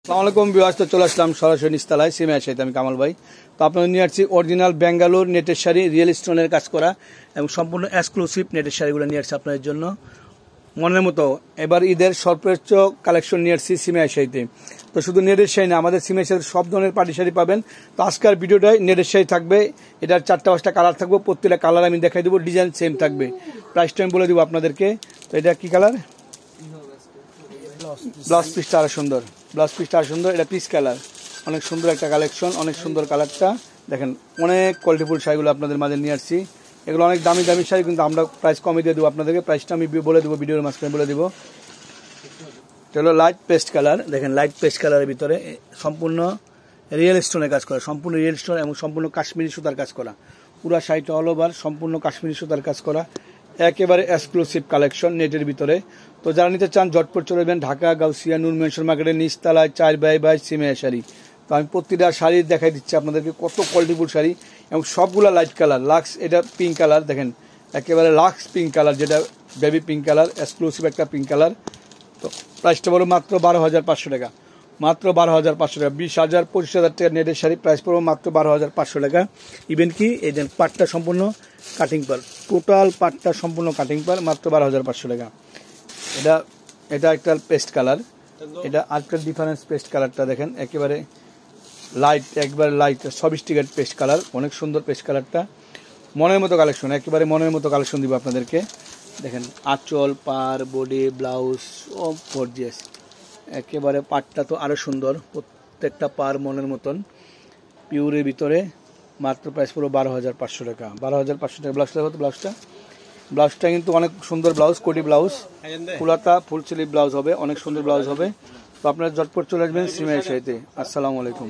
আসসালামু আলাইকুম ভিউয়ার্স, তো চলে আসলাম সরাসরি নিচতলায় সিমের সাথে আমি কামাল ভাই। তো আপনাদের নিয়ে আসছি অরিজিনাল বেঙ্গালুর নেটের শাড়ি, রিয়েল স্টোনের কাজ করা এবং সম্পূর্ণ এক্সক্লুসিভ নেটের শাড়িগুলো নিয়ে আসছি আপনাদের জন্য মনের মতো। এবার ঈদের সর্বোচ্চ কালেকশন নিয়ে আসছি সিমের সাথে। তো শুধু নেটের শাড়ি না, আমাদের সিমের সাথে সব ধরনের পাটি শাড়ি পাবেন। তো আজকের ভিডিওটাই নেটের শাড়ি থাকবে, এটার 4-5টা কালার থাকবে, প্রত্যেকটা কালার আমি দেখাই দেবো, ডিজাইন সেম থাকবে, প্রাইসটা আমি বলে দেবো আপনাদেরকে। তো এটা কি কালার? ব্লাউজ পিসটা আরো সুন্দর, ব্লাউজ পিসটা আরো সুন্দর, এটা পিস কালার, অনেক সুন্দর একটা কালেকশন, অনেক সুন্দর কালারটা দেখেন। অনেক কোয়ালিটিফুল শাড়িগুলো আপনাদের মাঝে নিয়ে আসছি, এগুলো অনেক দামি দামি শাড়ি, কিন্তু আমরা প্রাইস কমে দিয়ে দেবো আপনাদেরকে, প্রাইসটা আমি বলে দেবো ভিডিওর মাঝখানে বলে দেবো। চলো, লাইট পেস্ট কালার দেখেন, লাইট পেস্ট কালারের ভিতরে সম্পূর্ণ রিয়েল স্টোনের কাজ করা, সম্পূর্ণ রিয়েল স্টোন এবং সম্পূর্ণ কাশ্মীরি সুতার কাজ করা, পুরো শাড়িটা অল ওভার সম্পূর্ণ কাশ্মীরি সুতার কাজ করা, একেবারে এক্সক্লুসিভ কালেকশন নেটের ভিতরে। তো যারা নিতে চান ঝটপট চলে যাবেন ঢাকা গাউসিয়া নূর মেনশন মার্কেটের নিচতলায় 4x সিমের শাড়ি। তো আমি প্রতিটা শাড়ি দেখাই দিচ্ছি আপনাদেরকে, কত কোয়ালিটিফুল শাড়ি এবং সবগুলা লাইট কালার। লাক্স, এটা পিঙ্ক কালার দেখেন, একেবারে লাক্স পিঙ্ক কালার, যেটা বেবি পিঙ্ক কালার, এক্সক্লুসিভ একটা পিঙ্ক কালার। তো প্রাইসটা বলো মাত্র 12,500 টাকা, মাত্র 12,500 টাকা। 20,000 25,000 টাকা নেটের শাড়ি, প্রাইস পড়বো মাত্র 12,500 টাকা। ইভেন কি এই যে পাটটা সম্পূর্ণ কাটিং পার, টোটাল পাটটা সম্পূর্ণ কাটিং পার, মাত্র 12,500 টাকা। এটা একটা পেস্ট কালার, এটা আরেকটা ডিফারেন্স পেস্ট কালারটা দেখেন, একেবারে লাইট, একবারে লাইট সফিস্টিকেট পেস্ট কালার, অনেক সুন্দর পেস্ট কালারটা, মনের মতো কালেকশন, একেবারে মনের মতো কালেকশন দিব আপনাদেরকে। দেখেন আঁচল, পার, বডি, ব্লাউজ ও গর্জিয়াস, একেবারে পাটটা তো আরও সুন্দর, প্রত্যেকটা পার মনের মতন পিওরের ভিতরে। মাত্র প্রাইস পুরো 12,500 টাকা, 12,500 টাকা। ব্লাউজটা দেখো তো, ব্লাউজটা কিন্তু অনেক সুন্দর ব্লাউজ, কোটি ব্লাউজ, ফুলাতা ফুল স্লিভ ব্লাউজ হবে, অনেক সুন্দর ব্লাউজ হবে। তো আপনারা ঝটপট চলে আসবেন সিমের সাথে। আসসালামু আলাইকুম।